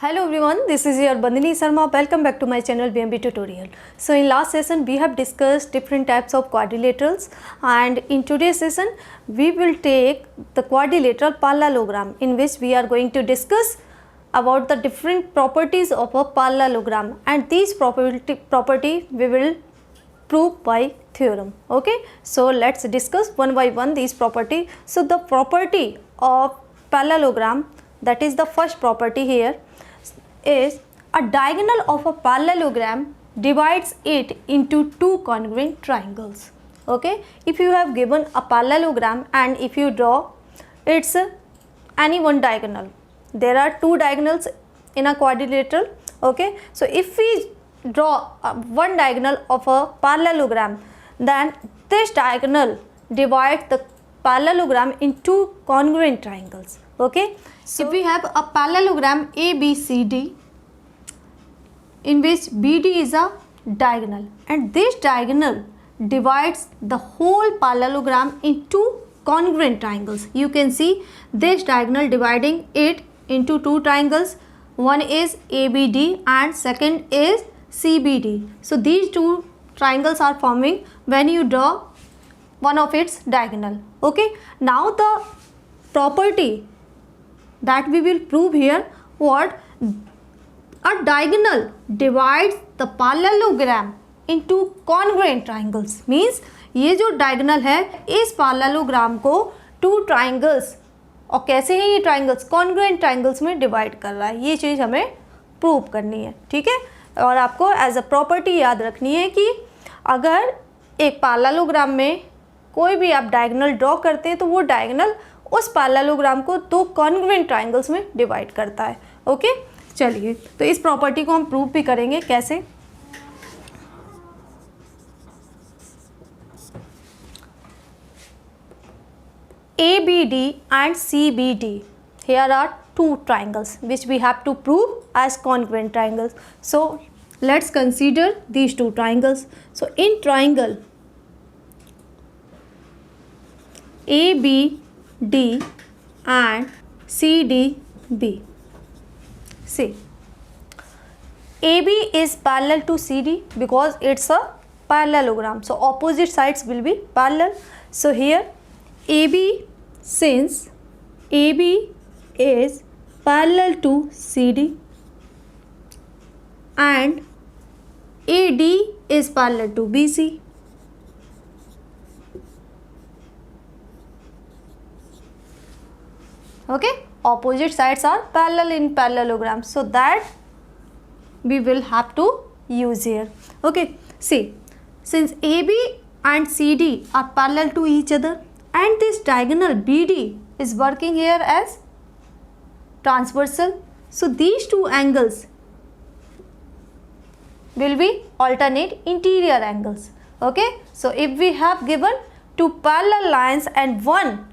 Hello everyone, this is your Bandini Sharma. Welcome back to my channel BMB Tutorial. So in last session we have discussed different types of quadrilaterals, and in today's session we will take the quadrilateral parallelogram, in which we are going to discuss about the different properties of a parallelogram, and these property we will prove by theorem. Okay, so let's discuss one by one these property. So the property of parallelogram, that is the first property here, is a diagonal of a parallelogram divides it into two congruent triangles. Okay, if you have given a parallelogram and if you draw its any one diagonal, there are two diagonals in a quadrilateral. Okay, so if we draw one diagonal of a parallelogram, then this diagonal divides the parallelogram into congruent triangles. Okay, so if we have a parallelogram ABCD in which BD is a diagonal, and this diagonal divides the whole parallelogram into congruent triangles. You can see this diagonal dividing it into two triangles. One is ABD and second is CBD. So these two triangles are forming when you draw one of its diagonal. Okay, now the property that we will prove here, what a diagonal divides the parallelogram into congruent triangles, means ये जो diagonal है इस parallelogram को two triangles, और कैसे हैं ये triangles, congruent triangles में divide कर रहा है. ये चीज़ हमें prove करनी है. ठीक है, और आपको as a property याद रखनी है कि अगर एक parallelogram में कोई भी आप diagonal draw करते हैं तो वो diagonal उस पैरेललोग्राम को दो कॉन्ग्रुएंट ट्राइंगल्स में डिवाइड करता है. ओके, चलिए तो इस प्रॉपर्टी को हम प्रूव भी करेंगे. कैसे? ABD and CBD, here are two triangles which we have to prove as congruent triangles. So let's consider these two triangles. So in triangle ABD and CDB. See, AB is parallel to CD because it's a parallelogram. So opposite sides will be parallel. So here AB, since AB is parallel to CD and AD is parallel to BC. Okay, opposite sides are parallel in parallelogram, so that we will have to use here. Okay, see, since AB and CD are parallel to each other and this diagonal BD is working here as transversal, so these two angles will be alternate interior angles. Okay, so if we have given two parallel lines and one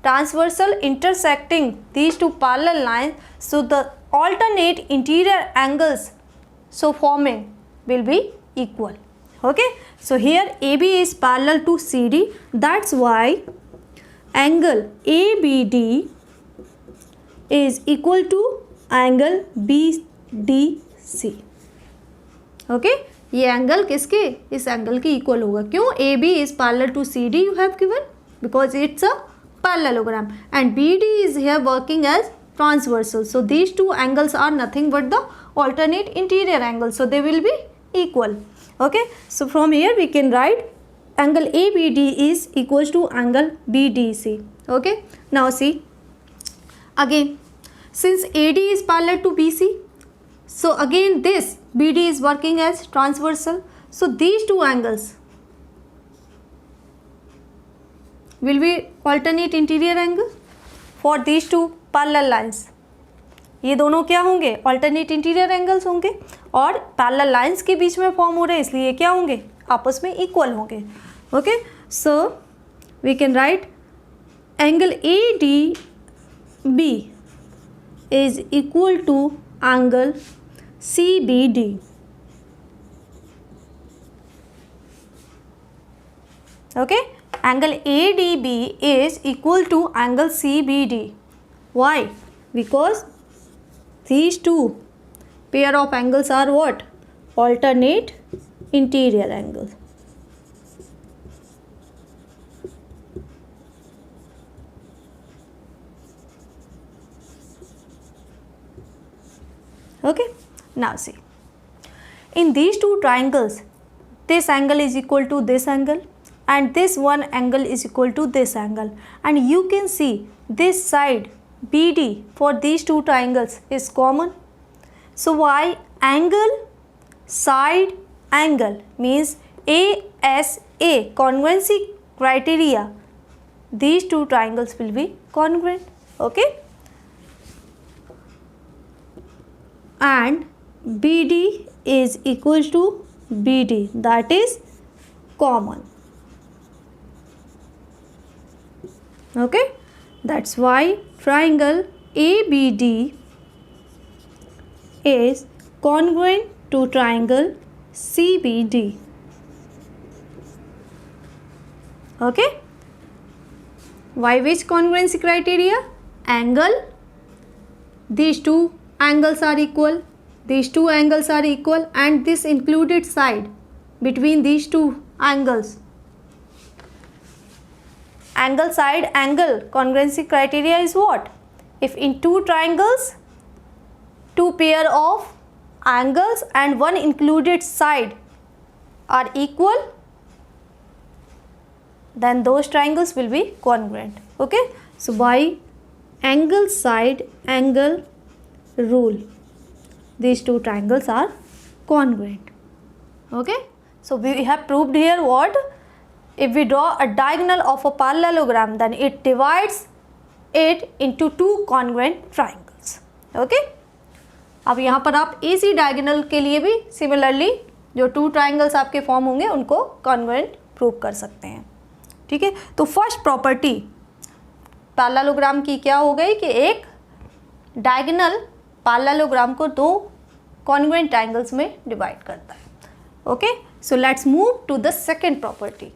transversal intersecting these two parallel lines, so the alternate interior angles so forming will be equal. Okay, so here AB is parallel to CD, that's why angle ABD is equal to angle BDC. Okay, ये angle किसके, इस angle के equal होगा. क्यों? AB is parallel to CD you have given because it's a parallelogram and BD is here working as transversal, so these two angles are nothing but the alternate interior angles, so they will be equal. Okay, so from here we can write angle ABD is equals to angle BDC. Okay, now see, again since AD is parallel to BC, so again this BD is working as transversal, so these two angles will be alternate interior angle for these two parallel lines. ये दोनों क्या होंगे? alternate interior angles होंगे, और parallel lines के बीच में form हो रहे हैं इसलिए क्या होंगे? आपस में इक्वल होंगे. Okay, so we can write angle ADB is equal to angle CBD. Okay, angle ADB is equal to angle CBD. Why? Because these two pair of angles are what? Alternate interior angles. Okay, now see, in these two triangles, this angle is equal to this angle and this one angle is equal to this angle, and you can see this side BD for these two triangles is common. So why angle side angle means ASA, congruency criteria, these two triangles will be congruent. Okay, and BD is equal to BD, that is common. Okay, that's why triangle ABD is congruent to triangle CBD. Okay, why which congruency criteria? Angle, these two angles are equal, these two angles are equal, and this included side between these two angles. Angle side angle congruency criteria is what? If in two triangles, two pair of angles and one included side are equal, then those triangles will be congruent. Okay, so by angle side angle rule, these two triangles are congruent. Okay, so we have proved here what? If we draw a diagonal of a parallelogram, then it divides it into two congruent triangles. Okay, अब यहाँ पर आप AC diagonal के लिए भी similarly जो two triangles आपके form होंगे उनको कॉन्ग्रुएंट प्रूव कर सकते हैं. ठीक है, तो फर्स्ट प्रॉपर्टी पैरेललोग्राम की क्या हो गई कि एक डायगोनल पैरेललोग्राम को दो कॉन्ग्रुएंट ट्राइंगल्स में डिवाइड करता है. Okay, so let's move to the second property.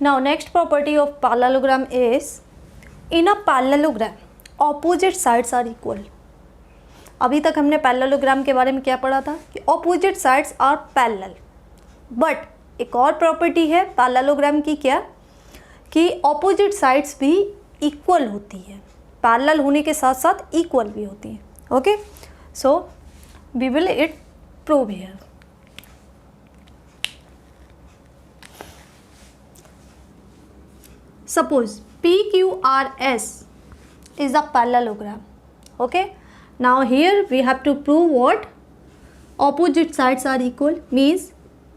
Now next property of parallelogram is in a parallelogram opposite sides are equal. अभी तक हमने पैरेललोग्राम के बारे में क्या पढ़ा था कि opposite sides are parallel, but एक और प्रॉपर्टी है पैरेललोग्राम की क्या कि ऑपोजिट साइड्स भी इक्वल होती है, पैरेलल होने के साथ साथ इक्वल भी होती है. Okay, so we will it prove here. Suppose PQRS is a parallelogram. Okay, now here we have to prove what? Opposite sides are equal, means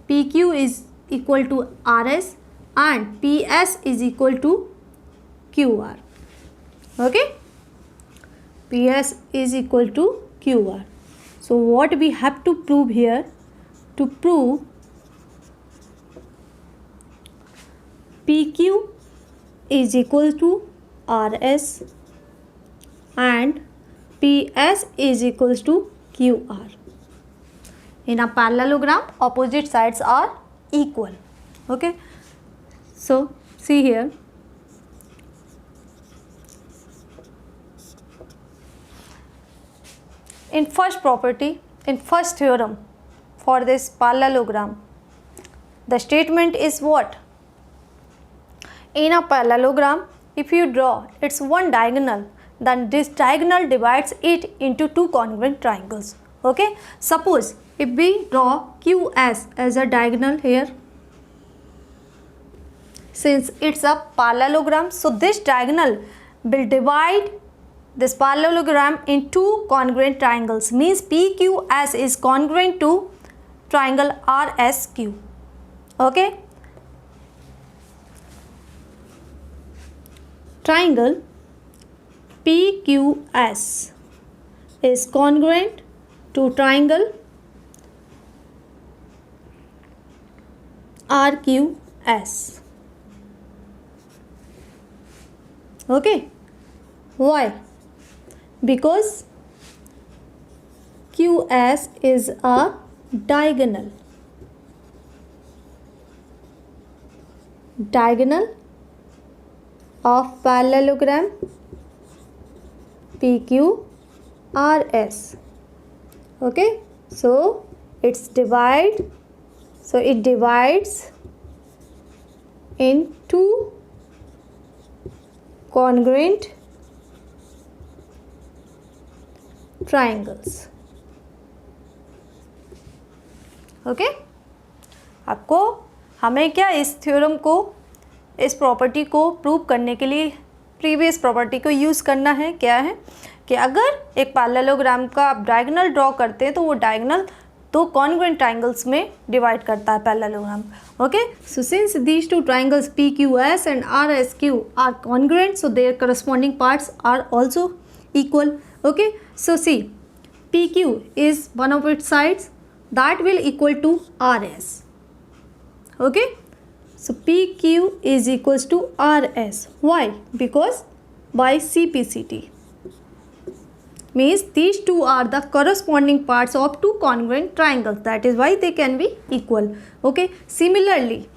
PQ is equal to RS and PS is equal to QR. Okay, PS is equal to QR. So what we have to prove here? To prove PQ is equal to RS and PS is equals to QR. In a parallelogram, opposite sides are equal. Okay, so see here. In first property, in first theorem for this parallelogram, the statement is what? In a parallelogram, if you draw its one diagonal, then this diagonal divides it into two congruent triangles. Okay, suppose if we draw QS as a diagonal here, since it's a parallelogram, so this diagonal will divide this parallelogram in two congruent triangles, means PQS is congruent to triangle RSQ. Okay, triangle PQS is congruent to triangle RQS. Okay, why? Because QS is a diagonal. Diagonal of parallelogram PQRS. Okay, so it divides into congruent triangles. Okay आपको हमें क्या इस theorem को, इस property को prove करने के लिए प्रीवियस प्रॉपर्टी को यूज़ करना है. क्या है कि अगर एक पैरेललोग्राम का आप डायगोनल ड्रॉ करते हैं तो वो डायगोनल दो कॉन्ग्रुएंट ट्राइंगल्स में डिवाइड करता है parallelogram. Okay, so since these two triangles PQS and RSQ are congruent, so their corresponding parts are also equal. Okay, so see, PQ is one of its sides, that will equal to RS. Okay, so PQ is equals to RS. Why? Because by CPCT means these two are the corresponding parts of two congruent triangles, that is why they can be equal. Okay, similarly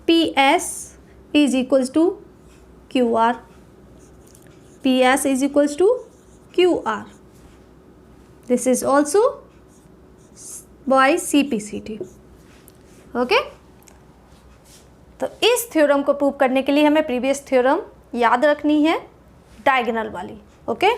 PS is equals to QR, PS is equals to QR. This is also by CPCT. Okay, तो इस theorem को prove करने के लिए हमें previous theorem याद रखनी है डायगोनल वाली. ओके,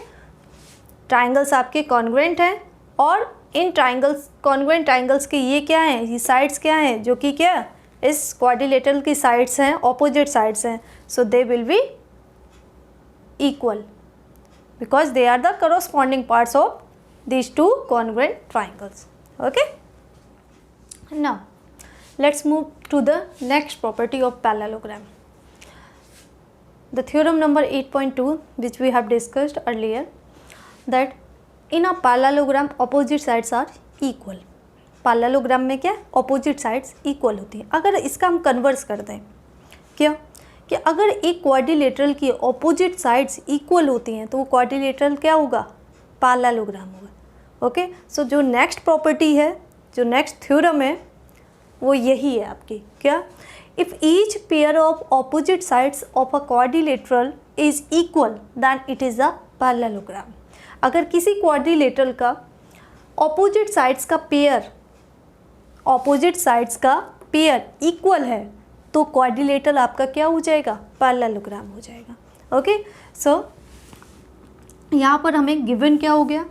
ट्राइंगल्स आपके कॉन्ग्रुएंट हैं और इन ट्राइंगल्स, कॉन्ग्रुएंट ट्राइंगल्स के ये क्या हैं, ये साइड्स क्या हैं, जो कि क्या इस क्वाड्रिलेटरल की साइड्स हैं, ऑपोजिट साइड्स हैं. So they will be equal because they are the corresponding parts of these two congruent triangles. Okay, now let's move to the next property of parallelogram. The theorem number 8.2, which we have discussed earlier, that in a parallelogram opposite sides are equal. parallelogram में क्या opposite sides equal होती हैं. अगर इसका हम converse कर दें क्या कि अगर एक क्वाड्रिलेटरल की opposite sides equal होती हैं तो वो क्वाड्रिलेटरल क्या होगा, parallelogram होगा. ओके, सो जो नेक्स्ट प्रॉपर्टी है, जो नेक्स्ट थ्योरम है वो यही है आपकी. क्या, if each pair of opposite sides of a quadrilateral is equal then it is a parallelogram. अगर किसी क्वाड्रिलेटरल का ऑपोजिट साइड्स का पेयर, ऑपोजिट साइड्स का पेयर इक्वल है तो क्वाड्रिलेटरल आपका क्या हो जाएगा, पैरेललोग्राम हो जाएगा. ओके, सो यहाँ पर हमें गिवन क्या हो गया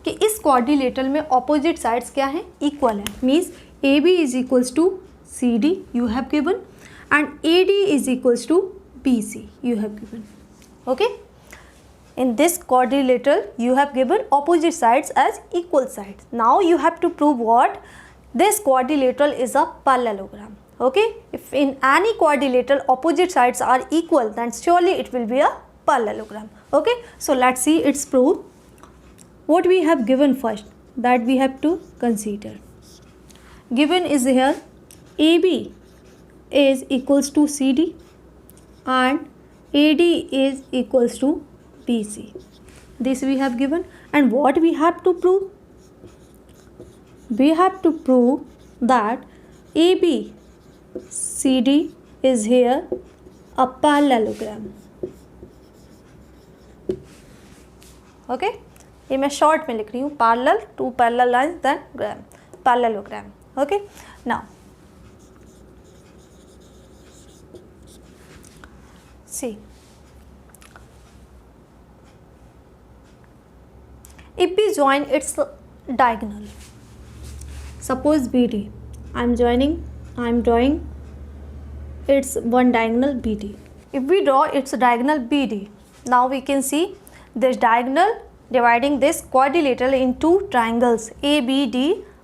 कि इस क्वाड्रिलेटरल में ऑपोजिट साइड्स क्या हैं, इक्वल है. Means AB is equals to CD you have given and AD is equals to BC you have given. Okay, in this quadrilateral you have given opposite sides as equal sides. Now you have to prove what? This quadrilateral is a parallelogram. Okay, if in any quadrilateral opposite sides are equal then surely it will be a parallelogram. Okay, so let's see its proof. What we have given first, that we have to consider. Given is here AB is equals to CD and AD is equals to BC. This we have given, and what we have to prove? We have to prove that AB CD is here a parallelogram. Okay, ये मैं short में लिख रही हूँ, parallel to parallel lines then gram, parallelogram. Okay, now see, if we join its diagonal, suppose BD, I am drawing its one diagonal BD. If we draw its diagonal BD, now we can see this diagonal dividing this quadrilateral into triangles ABD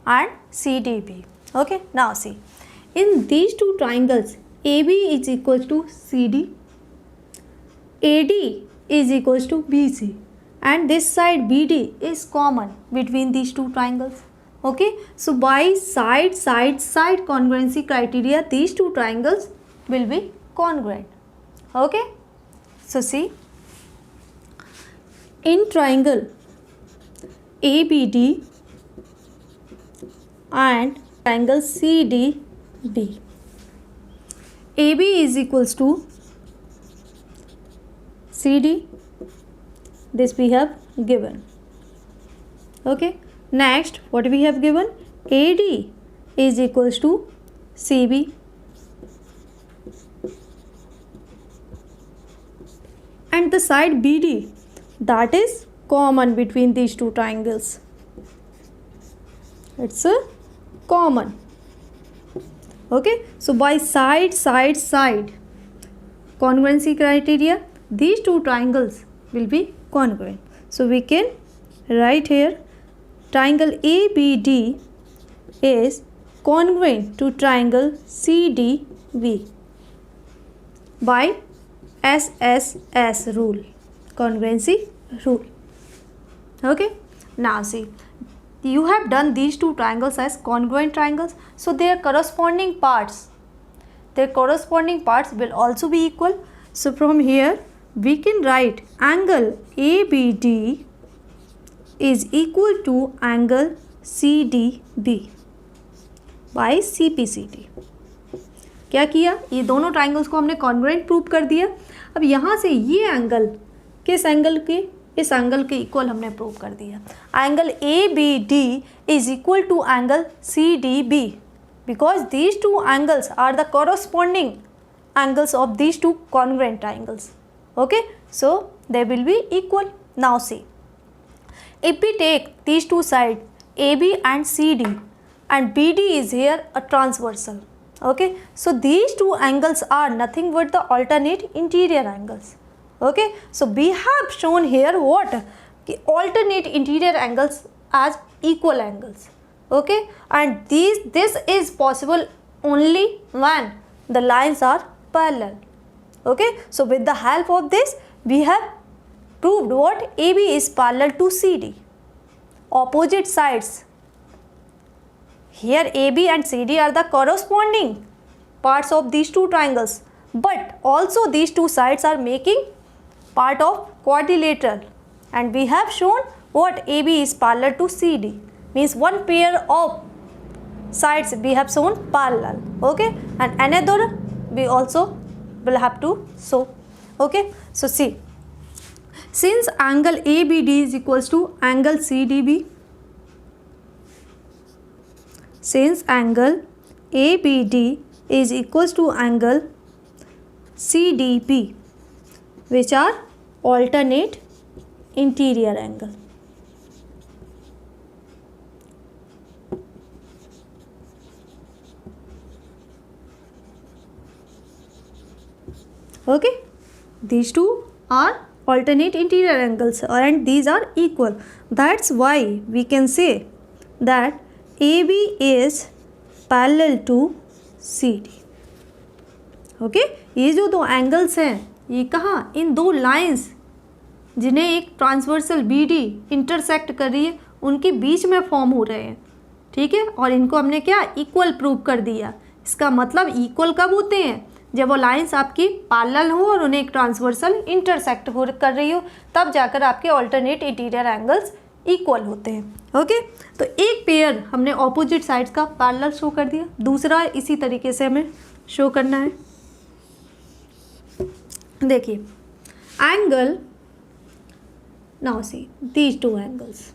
and CDB. Okay, now see, in these two triangles AB is equals to CD, AD is equals to BC, and this side BD is common between these two triangles. Okay, so by side congruency criteria these two triangles will be congruent. Okay, so see, in triangle ABD and triangle CDB, AB is equals to CD, this we have given. Okay, Next, what we have given? AD is equals to CB. And the side BD, that is common between these two triangles. It's a common. Okay, so by side, congruency criteria, these two triangles will be congruent. So we can write here triangle ABD is congruent to triangle CDB by SSS rule, congruency rule. Okay, now see, you have done these two triangles as congruent triangles, so their corresponding parts will also be equal. So from here we can write angle ABD is equal to angle CDB by CPCD. क्या किया? ये दोनों triangles को हमने congruent prove कर दिया. अब यहाँ से ये एंगल किस एंगल के? इस एंगल के इक्वल हमने प्रूव कर दिया. Angle ABD is equal to angle CDB because these two angles are the corresponding angles of these two congruent triangles. Okay, so they will be equal. Now see, if we take these two sides AB and CD and BD is here a transversal. Okay, so these two angles are nothing but the alternate interior angles. Okay, so we have shown here what? Alternate interior angles as equal angles. Okay, and this is possible only when the lines are parallel. Okay, so with the help of this we have proved what? AB is parallel to CD. Opposite sides, here AB and CD are the corresponding parts of these two triangles, but also these two sides are making part of quadrilateral, and we have shown what? AB is parallel to CD, means one pair of sides we have shown parallel. Okay, and another we also will have to show. Okay, so see, since angle ABD is equals to angle CDB, since angle ABD is equals to angle CDB, which are alternate interior angle. Okay, these two are alternate interior angles and these are equal. That's why we can say that AB is parallel to CD. Okay, ये जो दो angles हैं ये कहाँ? इन दो lines जिन्हें एक transversal BD intersect कर रही है उनके बीच में फॉर्म हो रहे हैं. ठीक है, और इनको हमने क्या? इक्वल प्रूव कर दिया. इसका मतलब इक्वल कब होते हैं? जब वो लाइंस आपकी पैरेलल हो और उन्हें एक ट्रांसवर्सल इंटरसेक्ट हो कर रही हो, तब जाकर आपके ऑल्टरनेट इंटीरियर एंगल्स इक्वल होते हैं. ओके, तो एक पेयर हमने ऑपोजिट साइड्स का पैरेलल शो कर दिया, दूसरा इसी तरीके से हमें शो करना है. देखिए angle, now see these two angles,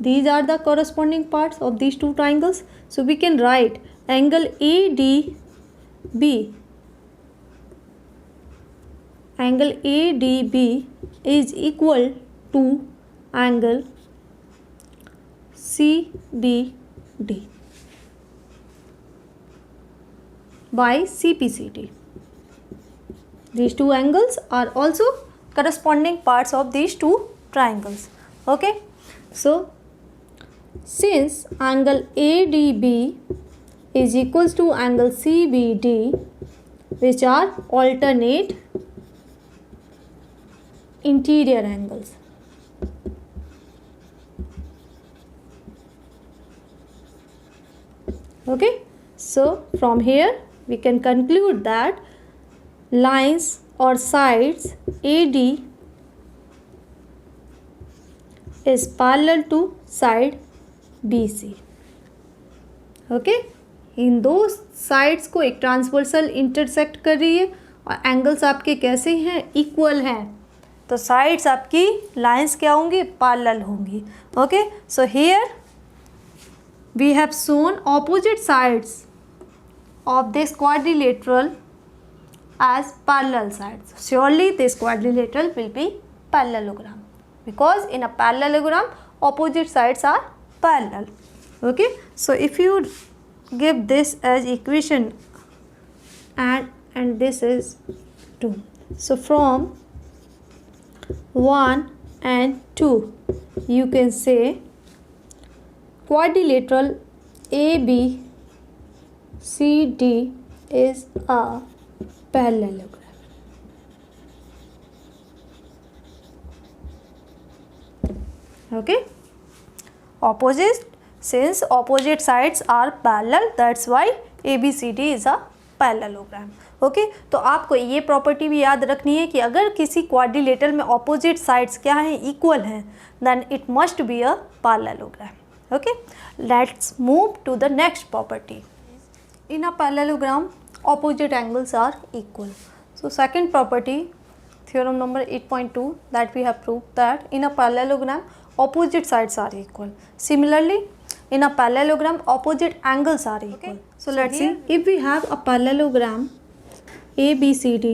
these are the corresponding parts of these two triangles, so we can write angle ADB, angle ADB is equal to angle CBD by CPCD. These two angles are also corresponding parts of these two triangles. Okay, so since angle ADB is equals to angle CBD, which are alternate interior angles, okay, so from here we can conclude that lines or sides AD is parallel to side BC. Okay, इन दो sides को एक transversal intersect कर रही है और angles आपके कैसे हैं? इक्वल हैं, तो साइड्स आपकी लाइंस क्या होंगी? पैरेलल होंगी. Okay, so here we have shown opposite sides of this quadrilateral as parallel sides. Surely this quadrilateral will be parallelogram, because in a parallelogram opposite sides are parallel. Okay, so if you give this as equation and this is 2, so from 1 and 2 you can say quadrilateral ABCD is a parallelogram. Okay, opposite, since opposite sides are parallel, that's why ABCD is a parallelogram. Okay तो आपको ये property भी याद रखनी है कि अगर किसी क्वाड्रिलेटरल में ऑपोजिट साइड्स क्या हैं, इक्वल हैं, then it must be a parallelogram. Okay, let's move to the next property. In a parallelogram opposite angles are equal. So second property, theorem number 8.2, that we have proved that in a parallelogram opposite sides are equal. Similarly, in a parallelogram opposite angles are equal. Okay. So let's see, if we have a parallelogram ABCD,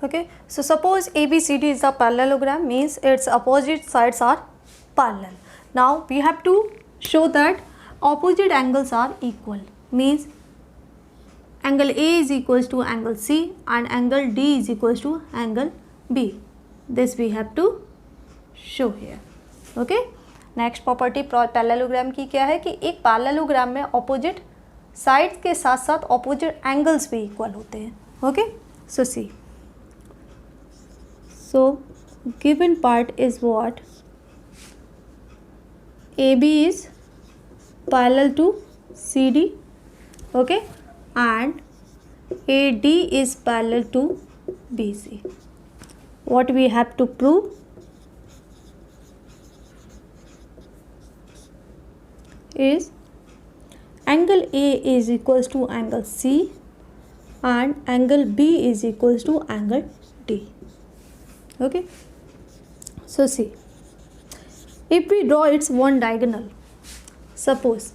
okay, so suppose ABCD is a parallelogram, means its opposite sides are parallel. Now we have to show that opposite angles are equal, means angle A is equals to angle C and angle D is equals to angle B. This we have to show here. Okay, next property parallelogram की क्या है कि एक parallelogram में opposite sides के साथ साथ opposite angles भी इक्वल होते हैं. Okay, so C, so given part is what? AB is parallel to CD, okay, and AD is parallel to BC. What we have to prove? Is angle A is equals to angle C and angle B is equals to angle D. Okay, so see, if we draw its one diagonal, suppose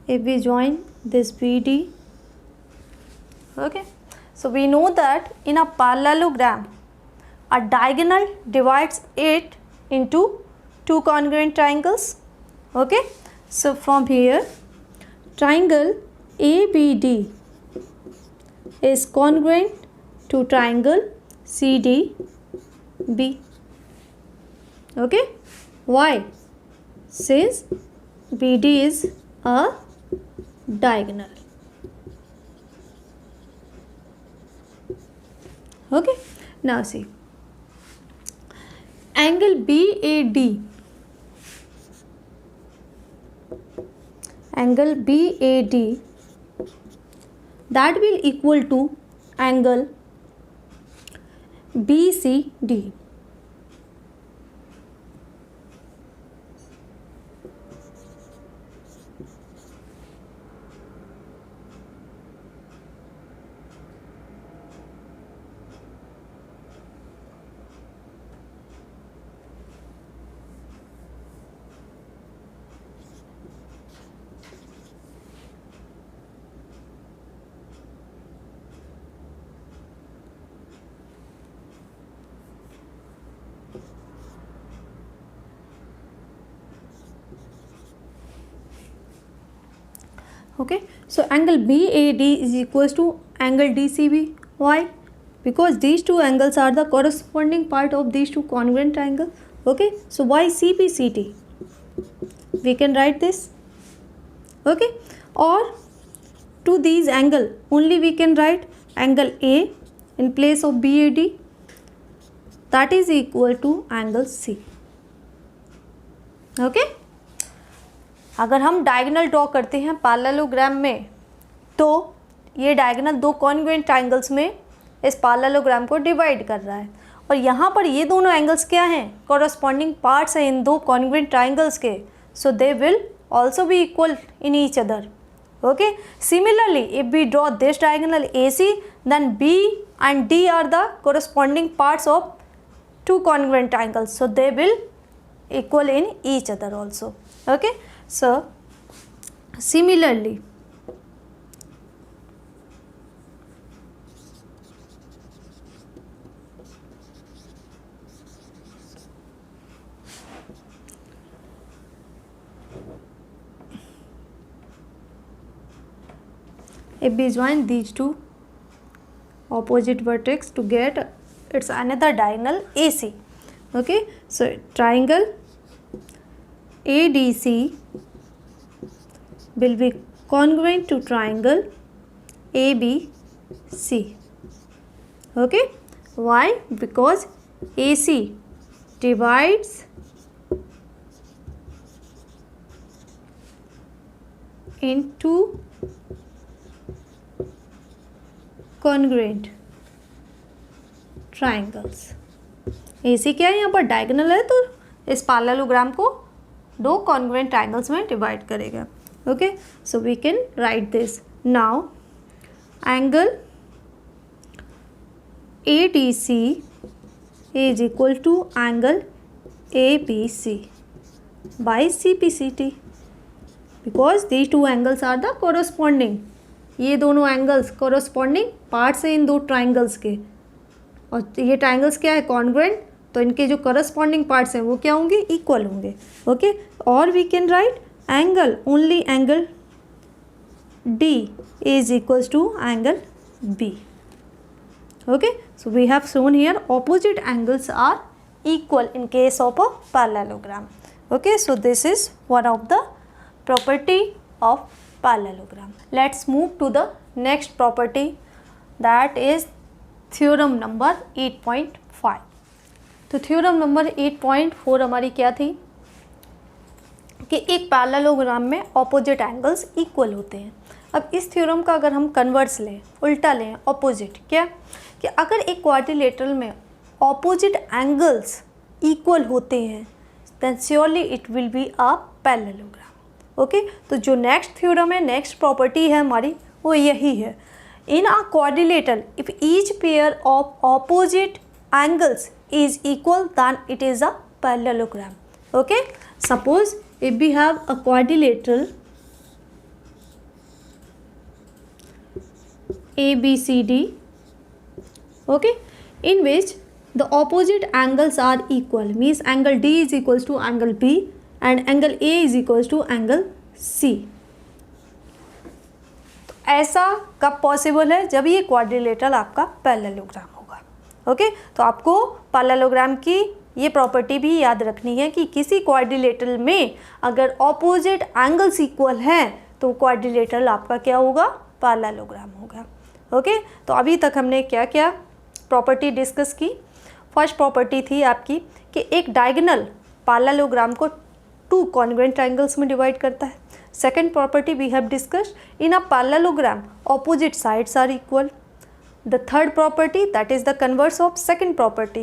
if we join this BD, okay, so we know that in a parallelogram a diagonal divides it into two congruent triangles. Okay, so from here triangle ABD is congruent to triangle CDB. Okay, why? Since BD is a diagonal. Okay, now see, angle BAD, angle BAD, that will equal to angle BCD. Okay, so angle BAD is equals to angle DCB. Why? Because these two angles are the corresponding part of these two congruent triangles. Okay, so why CBCD? We can write this. Okay, or to these angle only we can write angle A in place of BAD, that is equal to angle C. Okay, अगर हम diagonal draw करते हैं parallelogram में तो ये diagonal दो congruent triangles में इस पैरेललोग्राम को डिवाइड कर रहा है, और यहाँ पर ये दोनों एंगल्स क्या हैं, कॉरस्पॉन्डिंग पार्ट्स हैं इन दो कॉन्ग्रुएंट ट्राइंगल्स के, so they will also be equal in each other. Okay, similarly if we draw this diagonal AC, then B and D are the corresponding parts of two congruent triangles, so they will equal in each other also. Okay, so similarly if we join these two opposite vertex to get its another diagonal AC. Okay, so triangle ADC will be congruent to triangle ABC. Okay, why? Because AC divides into congruent triangles. AC क्या है, यहाँ पर diagonal है, तो इस parallelogram को दो congruent triangles में डिवाइड करेगा. Okay, so we can write this now. Angle ADC is equal to angle ABC by CPCT, because these two angles are the corresponding. ये दोनों एंगल्स कोरस्पॉन्डिंग पार्ट्स हैं इन दो ट्राइंगल्स के, और ये ट्राइंगल्स क्या है, कॉन्ग्रुएंट, तो इनके जो कोरस्पॉन्डिंग पार्ट्स हैं वो क्या होंगे, इक्वल होंगे. ओके, और we can write angle, only angle D is equals to angle B. Okay, so we have shown here opposite angles are equal in case of a parallelogram. Okay, so this is one of the property of parallelogram. Let's move to the next property, that is theorem number 8.5. तो theorem number 8.4 हमारी क्या थी कि एक parallelogram में opposite angles equal होते हैं. अब इस थ्योरम का अगर हम कन्वर्स लें, उल्टा लें, ऑपोजिट, क्या कि अगर एक क्वाड्रिलेटरल में ऑपोजिट एंगल्स इक्वल होते हैं then surely it will be a parallelogram. Okay, तो जो नेक्स्ट थ्योरम है, नेक्स्ट प्रॉपर्टी है हमारी, वो यही है. In a quadrilateral if each pair of opposite angles is equal then it is a parallelogram. Okay, suppose if we have a quadrilateral ABCD, okay, in which the opposite angles are equal, means angle D is equals to angle B and angle A is equals to angle C. तो ऐसा कब possible है, जब ये quadrilateral आपका parallelogram होगा. Okay, तो आपको पैरेललोग्राम की ये प्रॉपर्टी भी याद रखनी है कि किसी क्वाड्रिलेटरल में अगर ऑपोजिट एंगल्स इक्वल हैं तो क्वाड्रिलेटरल आपका क्या होगा, पैरेललोग्राम होगा. ओके, तो अभी तक हमने क्या क्या प्रॉपर्टी डिस्कस की. फर्स्ट प्रॉपर्टी थी आपकी कि एक डायगोनल पैरेललोग्राम को टू कॉन्ग्रुएंट ट्रायंगल्स में डिवाइड करता है. Second property we have discussed in a parallelogram opposite sides are equal. The third property, that is the converse of second property.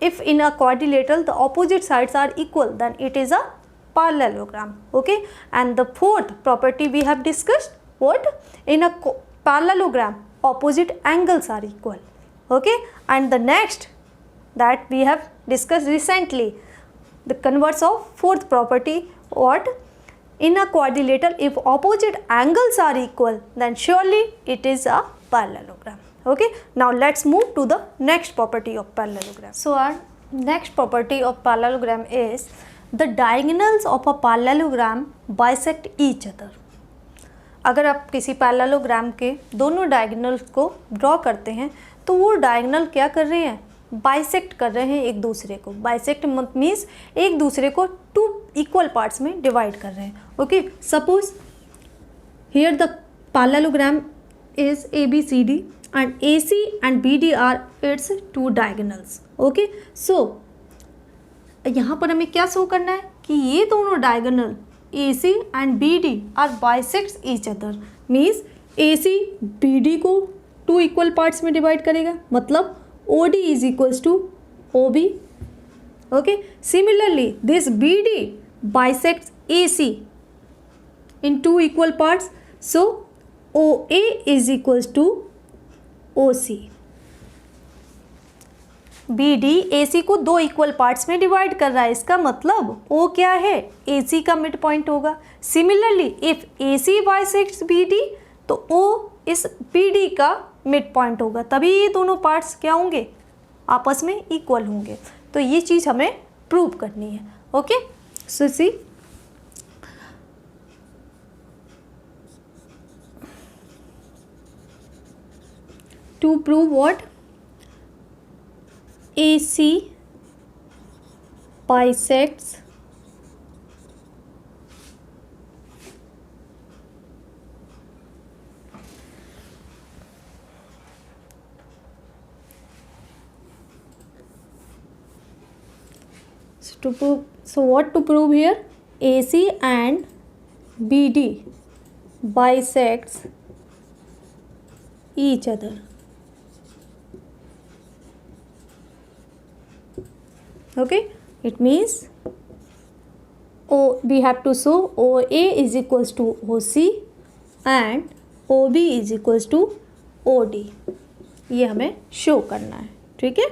If in a quadrilateral the opposite sides are equal, then it is a parallelogram. Okay, and the fourth property we have discussed, what? In a parallelogram opposite angles are equal. Okay, and the next that we have discussed recently, the converse of fourth property, what? In a quadrilateral if opposite angles are equal, then surely it is a parallelogram. Okay, now let's move to the next property of parallelogram. So our next property of parallelogram is the diagonals of a parallelogram bisect each other. अगर आप किसी parallelogram के दोनों diagonals को draw करते हैं तो वो डायगोनल क्या कर रहे हैं, बाइसेक्ट कर रहे हैं एक दूसरे को. बाइसेक्ट मीन्स एक दूसरे को टू इक्वल पार्ट्स में डिवाइड कर रहे हैं. Okay, suppose here the parallelogram is ABCD and AC and BD are its two diagonals. Okay, so यहाँ पर हमें क्या शो करना है कि ये दोनों diagonal AC and BD are bisects each other, means AC BD को 2 इक्वल पार्ट्स में डिवाइड करेगा, मतलब OD is equals to OB. Okay, similarly this BD bisects AC in 2 equal parts, so OA is equals to OC. BD AC को 2 equal parts में divide कर रहा है, इसका मतलब O क्या है, AC का मिड पॉइंट होगा. Similarly if AC bisects BD तो O इस BD का मिड पॉइंट होगा, तभी ये दोनों पार्ट्स क्या होंगे, आपस में इक्वल होंगे. तो ये चीज़ हमें प्रूव करनी है. Okay, so see to prove what, AC bisects so what to prove here, AC and BD bisects each other. Okay, it means we have to show OA is equals to OC and OB is equals to OD. ये हमें show करना है. ठीक है,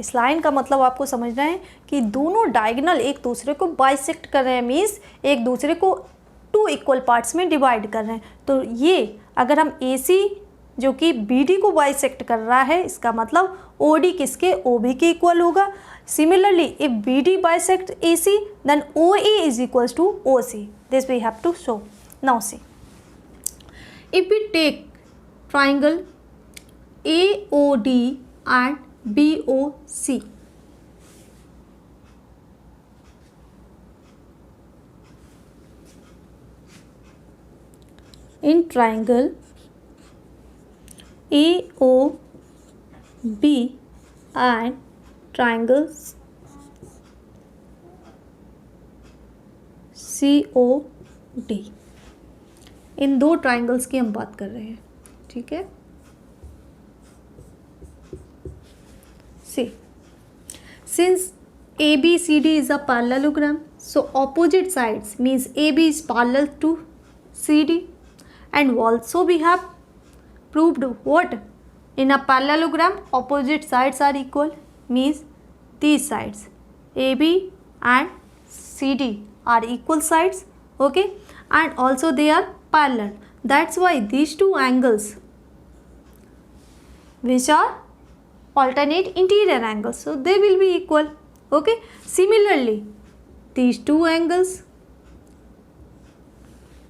इस line का मतलब आपको समझना है कि दोनों डायगोनल एक दूसरे को बाइसेक्ट कर रहे हैं, मीन्स एक दूसरे को 2 इक्वल पार्ट्स में डिवाइड कर रहे हैं. तो ये अगर हम AC जो कि BD को बाइसेक्ट कर रहा है, इसका मतलब OD किसके, OB के इक्वल होगा. Similarly if BD bisect AC then OA is equals to OC. This we have to show. Now see, if we take triangle AOD and BOC, in triangle AOB and triangle COD, इन 2 triangles की हम बात कर रहे हैं. ठीक है, see, since ABCD is a parallelogram, so opposite sides means AB is parallel to CD, and also we have proved what, in a parallelogram opposite sides are equal, means these sides AB and CD are equal sides. Okay, and also they are parallel, that's why these 2 angles which are alternate interior angles, so they will be equal. Okay, similarly these 2 angles,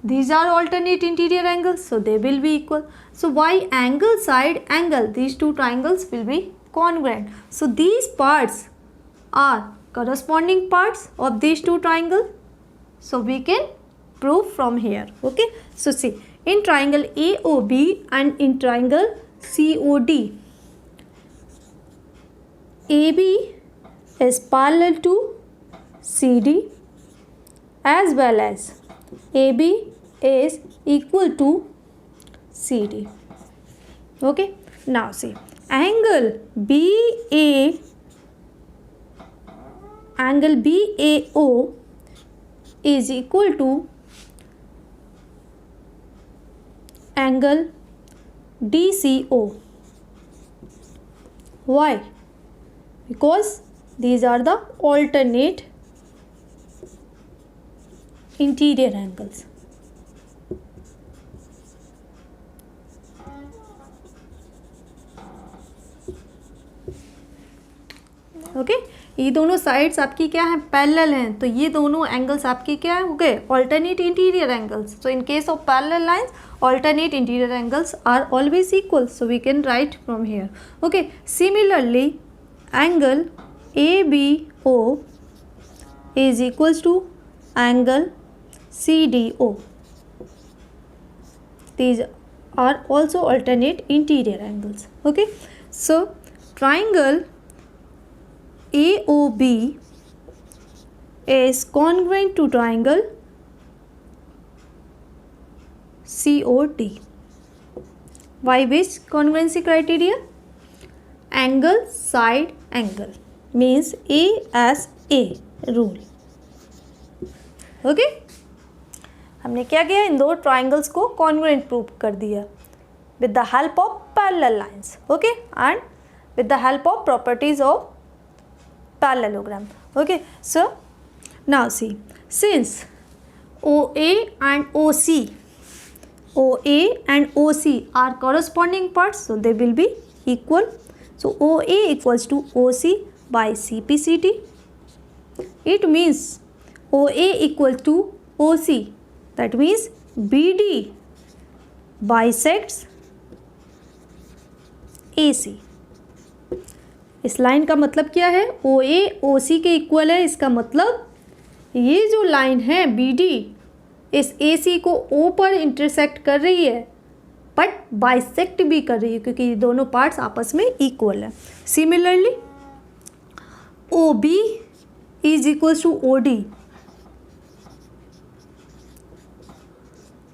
these are alternate interior angles, so they will be equal. So why angle side angle, these 2 triangles will be congruent, so these parts are corresponding parts of these 2 triangles, so we can prove from here. Okay, so see, in triangle AOB and in triangle COD, AB is parallel to CD as well as AB is equal to CD. Okay, now see, angle BAO is equal to angle DCO. Why? Because these are the alternate interior angles. Okay, ये दोनों sides आपकी क्या है, parallel हैं, तो ये दोनों angles आपकी क्या हो गए, alternate interior angles. So in case of parallel lines alternate interior angles are always equal, so we can write from here. Okay, similarly angle ABO is equals to angle CDO. These are also alternate interior angles. Okay, so triangle AOB is congruent to triangle COD. By which congruency criteria? Angle side angle means ASA rule. Okay, हमने क्या किया, इन दो triangles को congruent prove कर दिया with the help of parallel lines, okay, and with the help of properties of parallelogram. Okay, so now see, since OA and OC are corresponding parts, so they will be equal. So OA equals to OC by CPCT. It means OA equal to OC, that means BD bisects AC. इस line का मतलब क्या है, OA OC के equal है, इसका मतलब ये जो लाइन है BD इस AC को O पर इंटरसेक्ट कर रही है बट बाइसेक्ट भी कर रही है क्योंकि ये दोनों पार्ट्स आपस में इक्वल है. Similarly OB is equals to OD.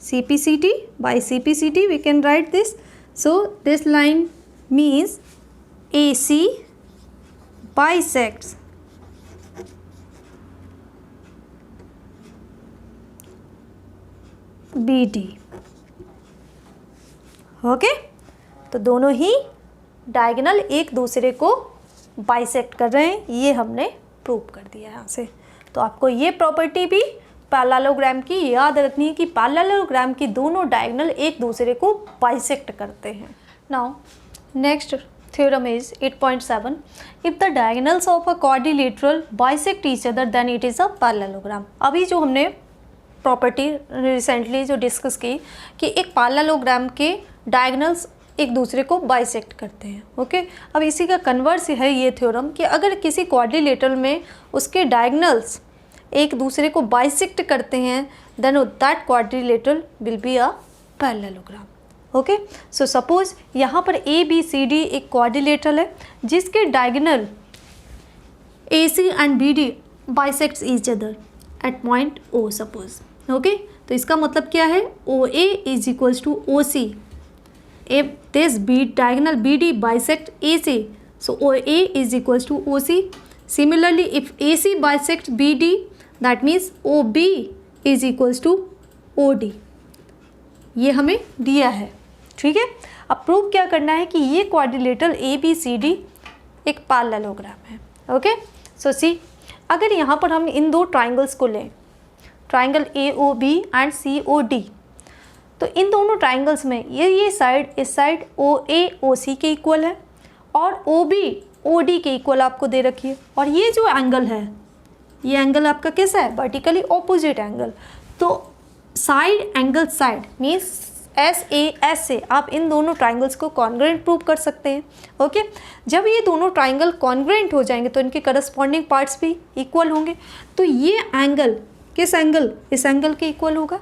CPCT, by CPCT we can write this. So this line means AC bisects BD. Okay, तो दोनों ही डायगोनल एक दूसरे को बाइसेक्ट कर रहे हैं, ये हमने प्रूव कर दिया यहाँ से. तो आपको ये प्रॉपर्टी भी पैरेललोग्राम की याद रखनी है कि पैरेललोग्राम की दोनों डायगोनल एक दूसरे को बाइसेक्ट करते हैं. Now next theorem is 8.7. If the diagonals of a quadrilateral bisect each other than it is a parallelogram. अभी जो हमने प्रॉपर्टी रिसेंटली जो डिस्कस की कि एक पैरेललोग्राम के डायगोनल्स एक दूसरे को बाइसेक्ट करते हैं. ओके, अब इसी का कन्वर्स है ये थ्योरम कि अगर किसी क्वाड्रिलेटरल में उसके डायगोनल्स एक दूसरे को बाइसेक्ट करते हैं then that quadrilateral will be a parallelogram. Okay, so suppose यहाँ पर ABCD एक क्वाड्रिलेटरल है जिसके diagonal AC and BD bisects each other at point O suppose. Okay, तो इसका मतलब क्या है, OA is equals to OC. If this diagonal BD bisect AC, so OA is equals to OC. Similarly, if AC bisects BD, that means OB is equals to OD. ये हमें दिया है, ठीक है. अब प्रूव क्या करना है कि ये क्वाड्रिलेटरल ABCD एक पैरेललोग्राम है. ओके, सो सी, अगर यहाँ पर हम इन दो ट्राइंगल्स को लें, ट्राइंगल AOB एंड COD, तो इन दोनों ट्राइंगल्स में ये साइड इस साइड OA OC के इक्वल है और OB OD के इक्वल आपको दे रखी है. और ये जो एंगल है, ये एंगल आपका कैसा है, वर्टिकली ऑपोजिट एंगल. तो side angle side means SA से आप इन दोनों ट्राइंगल्स को कॉन्ग्रुएंट प्रूव कर सकते हैं. ओके, जब ये दोनों ट्राइंगल कॉन्ग्रुएंट हो जाएंगे तो इनके करस्पॉन्डिंग पार्ट्स भी इक्वल होंगे. तो ये एंगल किस एंगल, इस एंगल के इक्वल होगा.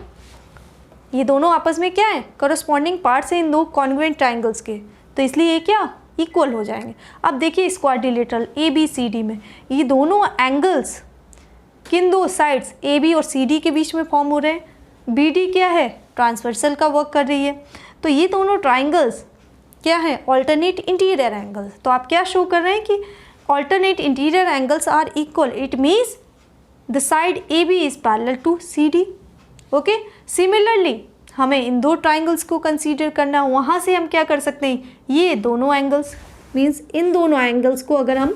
ये दोनों आपस में क्या है, करस्पॉन्डिंग पार्ट्स हैं इन दो कॉन्ग्रुएंट ट्राइंगल्स के, तो इसलिए ये क्या इक्वल हो जाएंगे. अब देखिए इस क्वाड्रिलेटरल ABCD में ये दोनों एंगल्स किन दो साइड्स AB और CD के बीच में फॉर्म हो रहे हैं. BD क्या है, ट्रांसवर्सल का वर्क कर रही है. तो ये दोनों ट्राइंगल्स क्या है, ऑल्टरनेट इंटीरियर एंगल्स. तो आप क्या शो कर रहे हैं कि alternate interior angles are equal. It means the side AB is parallel to CD. Okay, similarly हमें इन दो ट्राइंगल्स को कंसीडर करना, वहाँ से हम क्या कर सकते हैं, ये दोनों एंगल्स मीन्स इन दोनों एंगल्स को अगर हम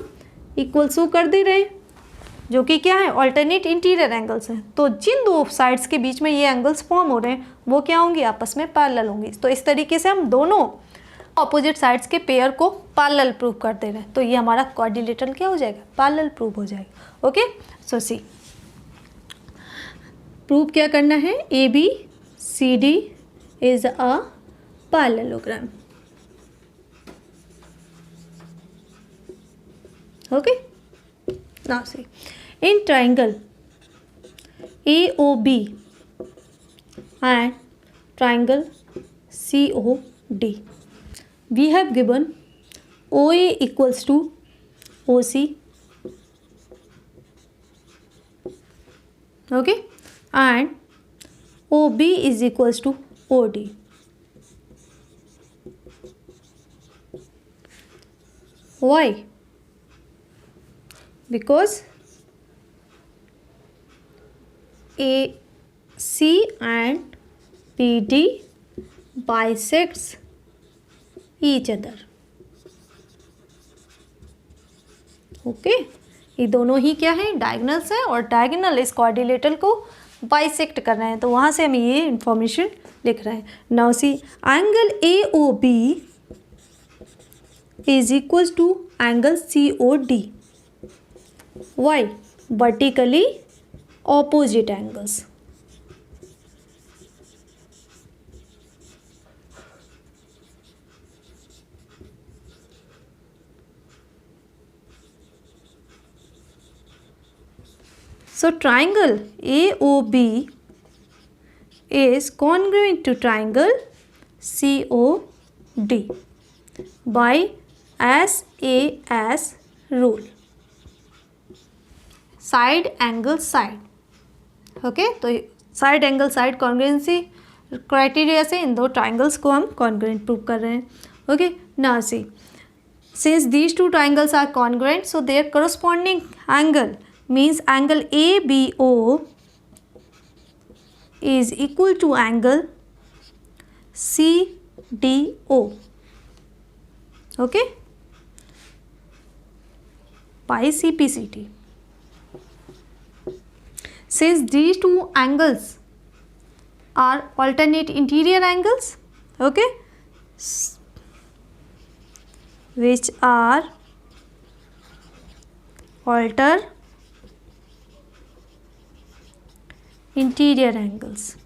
इक्वल शो कर दे रहे हैं जो कि क्या है, ऑल्टरनेट इंटीरियर एंगल्स हैं, तो जिन दो साइड्स के बीच में ये एंगल्स फॉर्म हो रहे हैं वो क्या होंगी, आपस में पैरेलल होंगी. तो इस तरीके से हम दोनों ऑपोजिट साइड्स के पेयर को पैरेलल प्रूव कर दे रहे हैं. तो ये हमारा क्वाड्रिलेटरल क्या हो जाएगा, पैरेलल प्रूव हो जाएगा. ओके, सो सी प्रूव क्या करना है, ABCD is a parallelogram. Okay, now C, in triangle AOB and triangle COD, we have given OA equals to OC okay, and OB is equals to OD. Why? Because AC and BD bisects each other. Okay, ये दोनों ही क्या है, diagonals हैं, और diagonal इस quadrilateral को bisect कर रहे हैं, तो वहाँ से हम ये इंफॉर्मेशन लिख रहे हैं. Now see angle AOB is equals to angle COD. Why? Vertically opposite angles. So triangle AOB is congruent to triangle COD by SAS rule. Side angle side. Okay, तो side angle side congruency criteria से इन दो triangles को हम congruent prove कर रहे हैं. Okay, now see since these two triangles are congruent, so their corresponding angle means angle ABO is equal to angle CDO. Okay, by CPCT. Since these two angles are alternate interior angles, okay, which are interior angles.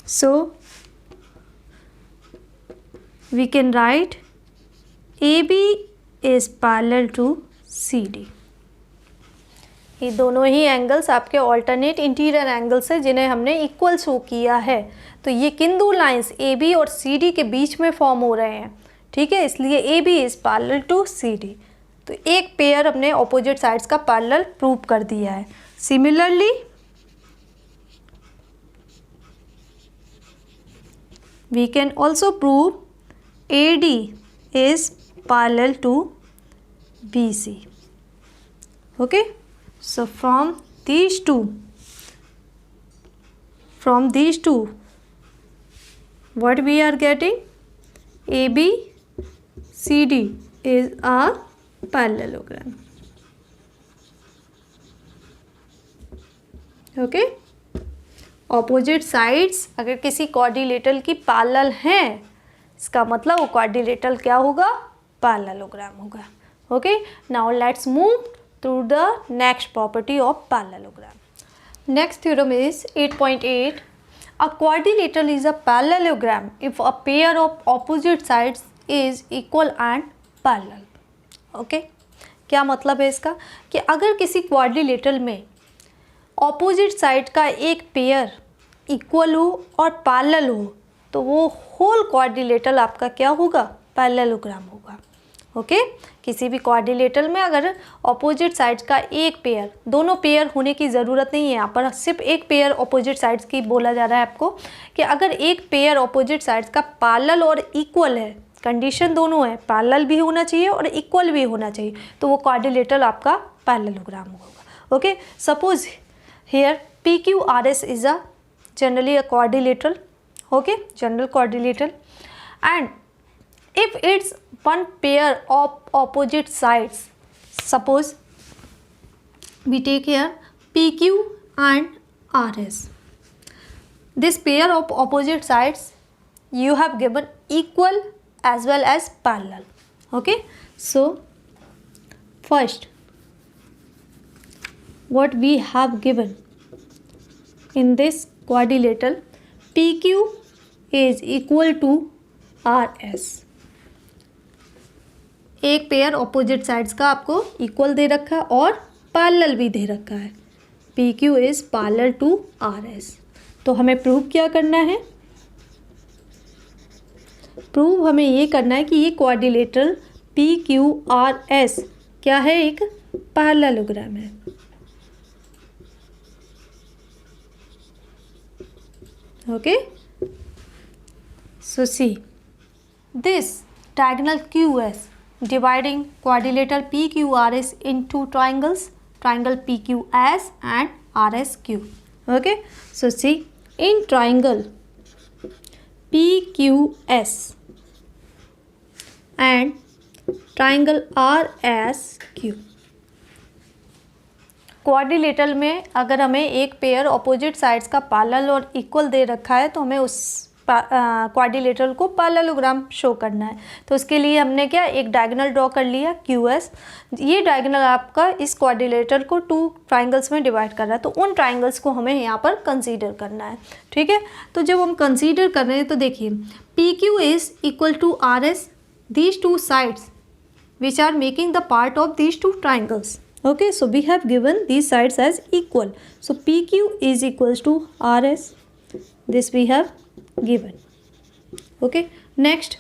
So we can write AB is parallel to CD. ये दोनों ही angles आपके alternate interior angles हैं जिन्हें हमने equal show किया है. तो ये किन दो लाइंस AB और CD के बीच में फॉर्म हो रहे हैं, ठीक है, इसलिए AB is parallel to CD. तो एक पेयर अपने ऑपोजिट साइड्स का पैरेलल प्रूव कर दिया है. Similarly we can also prove AD is parallel to BC. Okay, so from these two what we are getting, AB CD is a parallelogram. Okay, opposite sides अगर किसी quadrilateral की parallel हैं, इसका मतलब वो क्वाड्रिलेटरल क्या होगा, पैरेललोग्राम होगा. Okay, now let's move through the next property of parallelogram. Next theorem is 8.8. A quadrilateral is a parallelogram if a pair of opposite sides is equal and parallel. Okay, क्या मतलब है इसका, कि अगर किसी क्वाड्रिलेटरल में opposite side का एक पेयर इक्वल हो और पैरेलल हो, तो वो होल क्वाड्रिलेटरल आपका क्या होगा, पैरेललोग्राम होगा. ओके, किसी भी क्वाड्रिलेटरल में अगर ऑपोजिट साइड्स का एक पेयर, दोनों पेयर होने की ज़रूरत नहीं है, यहाँ पर सिर्फ एक पेयर ऑपोजिट साइड्स की बोला जा रहा है आपको, कि अगर एक पेयर ऑपोजिट साइड्स का पैरेलल और इक्वल है, कंडीशन दोनों है, पैरेलल भी होना चाहिए और इक्वल भी होना चाहिए, तो वो क्वाड्रिलेटरल आपका पैरेललोग्राम होगा. Okay, suppose here PQRS is a generally a quadrilateral. Okay, general quadrilateral, and if it's one pair of opposite sides, suppose we take here PQ and RS. This pair of opposite sides you have given equal as well as parallel. Okay, so first what we have given in this quadrilateral, PQ is equal to RS. एक pair opposite sides का आपको equal दे रखा है और parallel भी दे रखा है. PQ is parallel to RS. तो हमें प्रूव क्या करना है, प्रूव हमें ये करना है कि ये क्वाड्रिलेटरल PQRS क्या है, एक पैरेललोग्राम है। Okay, so see this diagonal QS dividing quadrilateral PQRS into triangles, triangle PQS and RSQ. Okay, so see in triangle PQS and triangle RSQ, quadrilateral में अगर हमें एक पेयर ऑपोजिट साइड्स का parallel और इक्वल दे रखा है तो हमें उस क्वाड्रिलेटरल को पैरेललोग्राम शो करना है। तो उसके लिए हमने क्या, एक डायगोनल ड्रॉ कर लिया QS। ये डायगोनल आपका इस क्वाड्रिलेटरल को 2 ट्राइंगल्स में डिवाइड कर रहा है, तो उन ट्राइंगल्स को हमें यहाँ पर कंसीडर करना है। ठीक है, तो जब हम कंसीडर कर रहे हैं तो देखिए PQ is equal to RS, these 2 sides which are making the part of these 2 triangles. Okay, so we have given these sides as equal. So PQ is equals to RS. This we have given. Okay, next,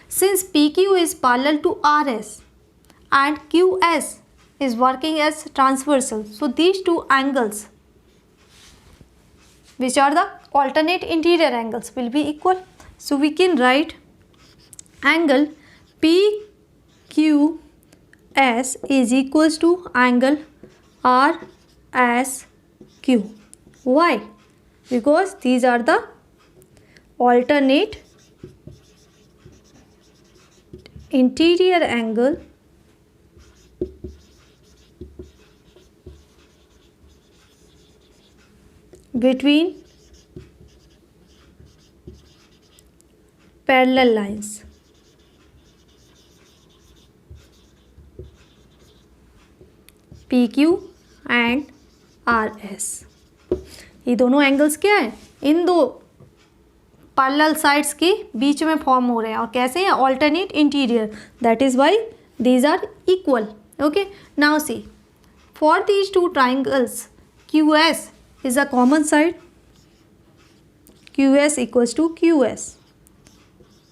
since PQ is parallel to RS and QS is working as transversal, so these 2 angles which are the alternate interior angles will be equal. So we can write angle PQ S is equals to angle RSQ. Why? Because these are the alternate interior angle between parallel lines. PQ and RS, ये दोनों angles क्या है, इन 2 parallel sides के बीच में form हो रहे हैं और कैसे हैं, alternate interior, that is why these are equal. Okay, now see for these 2 triangles QS is a common side, QS equals to QS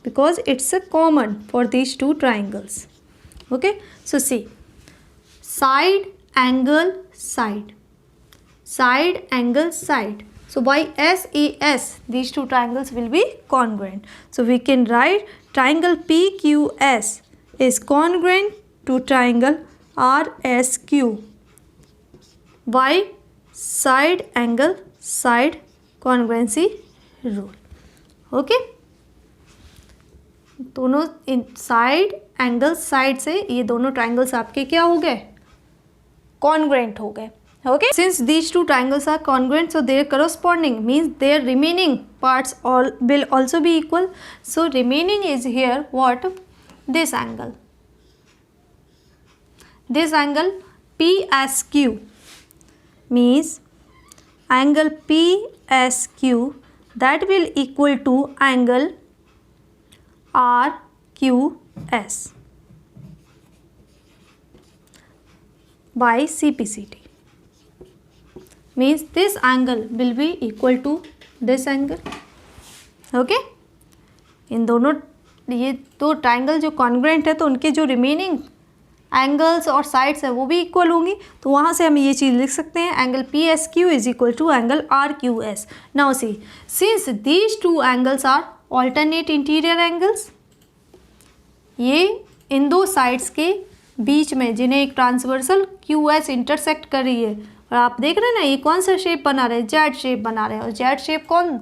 because it's a common for these 2 triangles. Okay, so see side angle side, side angle side, so by SAS these 2 triangles will be congruent. So we can write triangle PQS is congruent to triangle RSQ by side angle side congruency rule. Okay, दोनों इन side angle side से ये दोनों triangles आपके क्या हो गए, congruent हो गए. Okay, since these 2 triangles are congruent, so their corresponding means their remaining parts all will also be equal. So remaining is here what, this angle PSQ means angle PSQ that will equal to angle RQS by CPCT, means this angle will be equal to this angle. Okay, इन दोनों ये 2 triangle जो congruent है तो उनके जो remaining angles और sides है वो भी इक्वल होंगी, तो वहाँ से हम ये चीज़ लिख सकते हैं angle PSQ is equal to angle RQS. Now see since these 2 angles are alternate interior angles, ये इन 2 साइड्स के बीच में जिन्हें एक ट्रांसवर्सल QS इंटरसेक्ट कर रही है, और आप देख रहे हैं ना ये कौन सा शेप बना रहे हैं, जेड शेप बना रहे हैं, और जेड शेप कौन,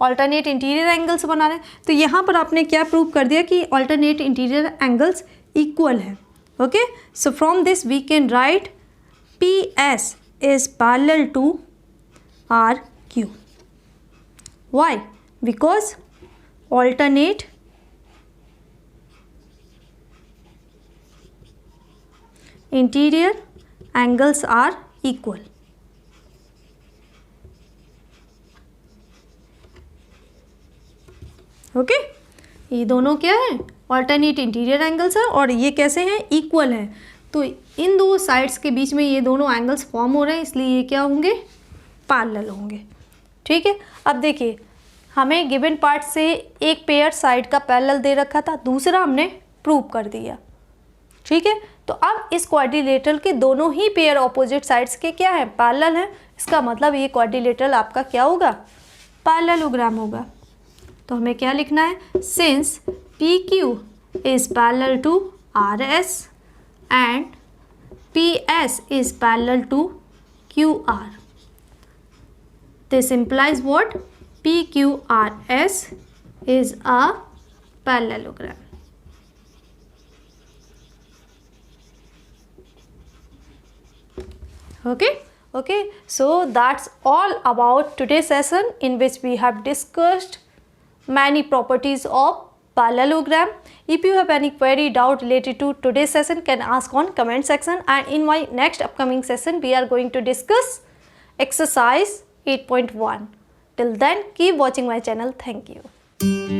ऑल्टरनेट इंटीरियर एंगल्स बना रहे हैं. तो यहाँ पर आपने क्या प्रूव कर दिया कि ऑल्टरनेट इंटीरियर एंगल्स इक्वल है. Okay, so from this we can write PS is parallel to RQ. Why? Because alternate interior angles are equal. Okay, ये दोनों क्या है, ऑल्टरनेट इंटीरियर एंगल्स है और ये कैसे हैं, इक्वल है. तो इन 2 साइड्स के बीच में ये दोनों एंगल्स फॉर्म हो रहे हैं, इसलिए ये क्या होंगे, पैरेलल होंगे. ठीक है, अब देखिए हमें गिवन पार्ट से एक पेयर साइड का पैरेलल दे रखा था, दूसरा हमने प्रूव कर दिया. ठीक है, तो अब इस क्वाड्रिलेटरल के दोनों ही पेयर ऑपोजिट साइड्स के क्या है, पैरेलल है। इसका मतलब ये क्वाड्रिलेटरल आपका क्या होगा, पैरेललोग्राम होगा। तो हमें क्या लिखना है, since P Q is parallel to R S and P S is parallel to Q R, this implies what, PQRS is a parallelogram. Okay, so that's all about today's session, in which we have discussed many properties of parallelogram. If you have any query, doubt related to today's session, can ask on comment section, and in my next upcoming session we are going to discuss exercise 8.1. Till then, keep watching my channel. Thank you.